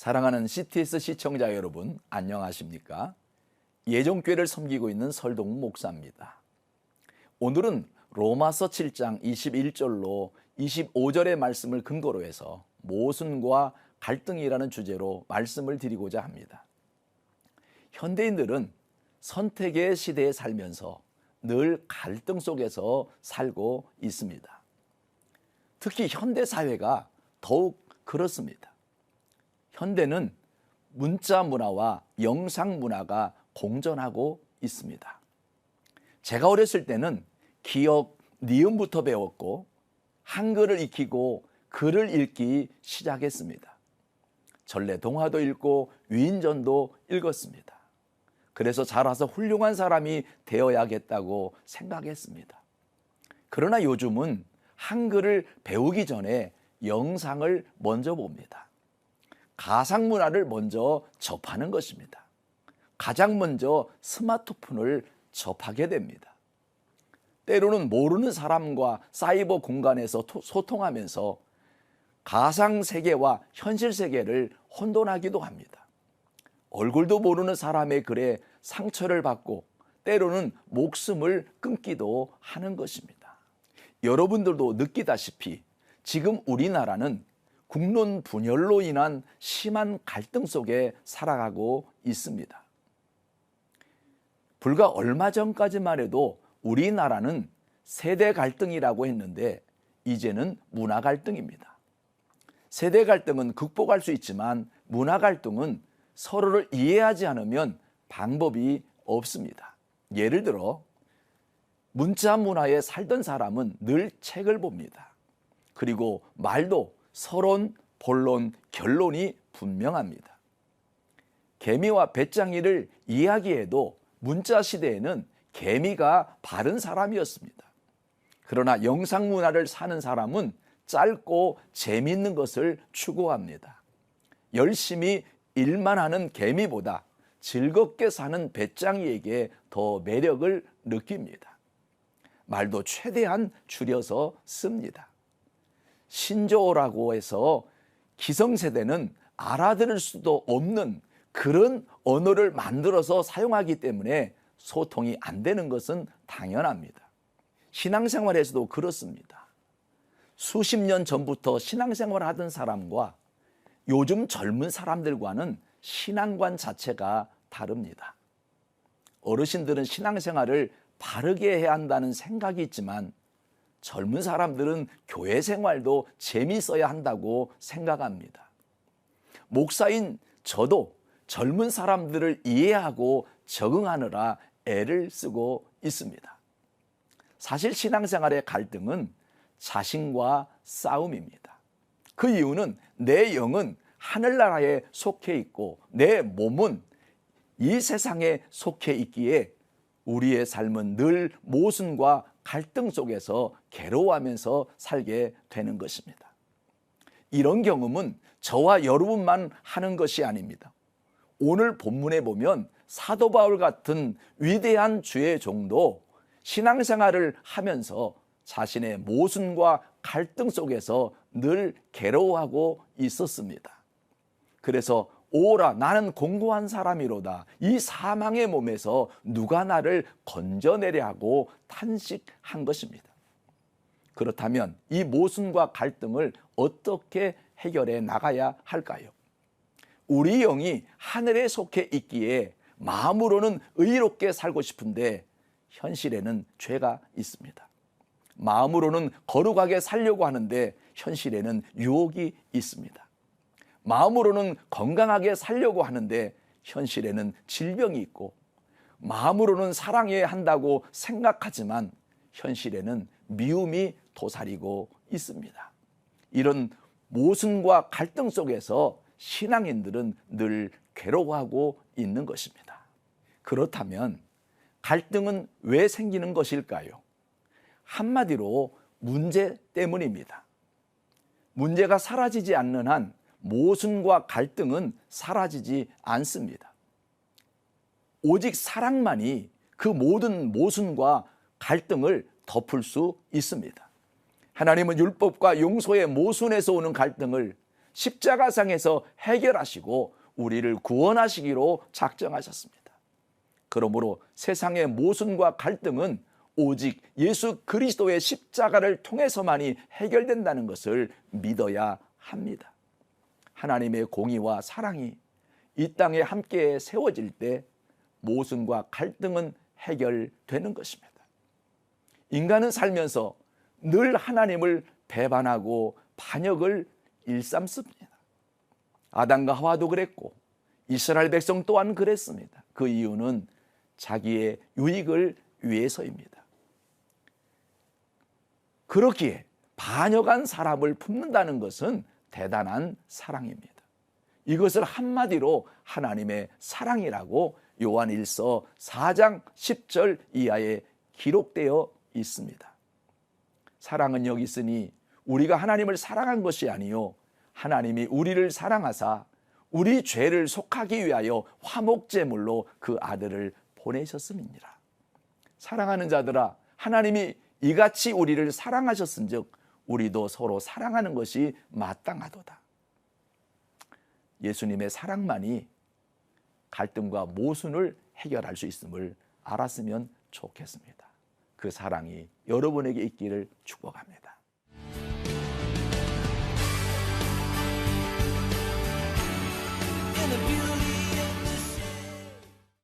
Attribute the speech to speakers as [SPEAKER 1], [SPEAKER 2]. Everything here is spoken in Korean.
[SPEAKER 1] 사랑하는 CTS 시청자 여러분, 안녕하십니까? 예종교회를 섬기고 있는 설동우 목사입니다. 오늘은 로마서 7장 21절로 25절의 말씀을 근거로 해서 모순과 갈등이라는 주제로 말씀을 드리고자 합니다. 현대인들은 선택의 시대에 살면서 늘 갈등 속에서 살고 있습니다. 특히 현대 사회가 더욱 그렇습니다. 현대는 문자 문화와 영상 문화가 공존하고 있습니다. 제가 어렸을 때는 기역, 니은부터 배웠고 한글을 익히고 글을 읽기 시작했습니다. 전래동화도 읽고 위인전도 읽었습니다. 그래서 자라서 훌륭한 사람이 되어야겠다고 생각했습니다. 그러나 요즘은 한글을 배우기 전에 영상을 먼저 봅니다. 가상문화를 먼저 접하는 것입니다. 가장 먼저 스마트폰을 접하게 됩니다. 때로는 모르는 사람과 사이버 공간에서 소통하면서 가상세계와 현실세계를 혼돈하기도 합니다. 얼굴도 모르는 사람의 글에 상처를 받고 때로는 목숨을 끊기도 하는 것입니다. 여러분들도 느끼다시피 지금 우리나라는 국론 분열로 인한 심한 갈등 속에 살아가고 있습니다. 불과 얼마 전까지만 해도 우리나라는 세대 갈등이라고 했는데 이제는 문화 갈등입니다. 세대 갈등은 극복할 수 있지만 문화 갈등은 서로를 이해하지 않으면 방법이 없습니다. 예를 들어 문자 문화에 살던 사람은 늘 책을 봅니다. 그리고 말도 서론, 본론, 결론이 분명합니다. 개미와 배짱이를 이야기해도 문자 시대에는 개미가 바른 사람이었습니다. 그러나 영상 문화를 사는 사람은 짧고 재미있는 것을 추구합니다. 열심히 일만 하는 개미보다 즐겁게 사는 배짱이에게 더 매력을 느낍니다. 말도 최대한 줄여서 씁니다. 신조어라고 해서 기성세대는 알아들을 수도 없는 그런 언어를 만들어서 사용하기 때문에 소통이 안 되는 것은 당연합니다. 신앙생활에서도 그렇습니다. 수십 년 전부터 신앙생활을 하던 사람과 요즘 젊은 사람들과는 신앙관 자체가 다릅니다. 어르신들은 신앙생활을 바르게 해야 한다는 생각이 있지만 젊은 사람들은 교회 생활도 재미있어야 한다고 생각합니다. 목사인 저도 젊은 사람들을 이해하고 적응하느라 애를 쓰고 있습니다. 사실 신앙생활의 갈등은 자신과 싸움입니다. 그 이유는 내 영은 하늘나라에 속해 있고 내 몸은 이 세상에 속해 있기에 우리의 삶은 늘 모순과 갈등 속에서 괴로워하면서 살게 되는 것입니다. 이런 경험은 저와 여러분만 하는 것이 아닙니다. 오늘 본문에 보면 사도 바울 같은 위대한 주의 종도 신앙생활을 하면서 자신의 모순과 갈등 속에서 늘 괴로워하고 있었습니다. 그래서 오라 나는 공고한 사람이로다. 이 사망의 몸에서 누가 나를 건져내려 하고 탄식한 것입니다. 그렇다면 이 모순과 갈등을 어떻게 해결해 나가야 할까요? 우리 영이 하늘에 속해 있기에 마음으로는 의롭게 살고 싶은데 현실에는 죄가 있습니다. 마음으로는 거룩하게 살려고 하는데 현실에는 유혹이 있습니다. 마음으로는 건강하게 살려고 하는데 현실에는 질병이 있고 마음으로는 사랑해야 한다고 생각하지만 현실에는 미움이 도사리고 있습니다. 이런 모순과 갈등 속에서 신앙인들은 늘 괴로워하고 있는 것입니다. 그렇다면 갈등은 왜 생기는 것일까요? 한마디로 문제 때문입니다. 문제가 사라지지 않는 한 모순과 갈등은 사라지지 않습니다. 오직 사랑만이 그 모든 모순과 갈등을 덮을 수 있습니다. 하나님은 율법과 용서의 모순에서 오는 갈등을 십자가상에서 해결하시고 우리를 구원하시기로 작정하셨습니다. 그러므로 세상의 모순과 갈등은 오직 예수 그리스도의 십자가를 통해서만이 해결된다는 것을 믿어야 합니다. 하나님의 공의와 사랑이 이 땅에 함께 세워질 때 모순과 갈등은 해결되는 것입니다. 인간은 살면서 늘 하나님을 배반하고 반역을 일삼습니다. 아담과 하와도 그랬고 이스라엘 백성 또한 그랬습니다. 그 이유는 자기의 유익을 위해서입니다. 그렇기에 반역한 사람을 품는다는 것은 대단한 사랑입니다. 이것을 한마디로 하나님의 사랑이라고 요한 1서 4장 10절 이하에 기록되어 있습니다. 사랑은 여기 있으니 우리가 하나님을 사랑한 것이 아니요 하나님이 우리를 사랑하사 우리 죄를 속하기 위하여 화목제물로 그 아들을 보내셨음이니라. 사랑하는 자들아, 하나님이 이같이 우리를 사랑하셨은즉 우리도 서로 사랑하는 것이 마땅하도다. 예수님의 사랑만이 갈등과 모순을 해결할 수 있음을 알았으면 좋겠습니다. 그 사랑이 여러분에게 있기를 축복합니다.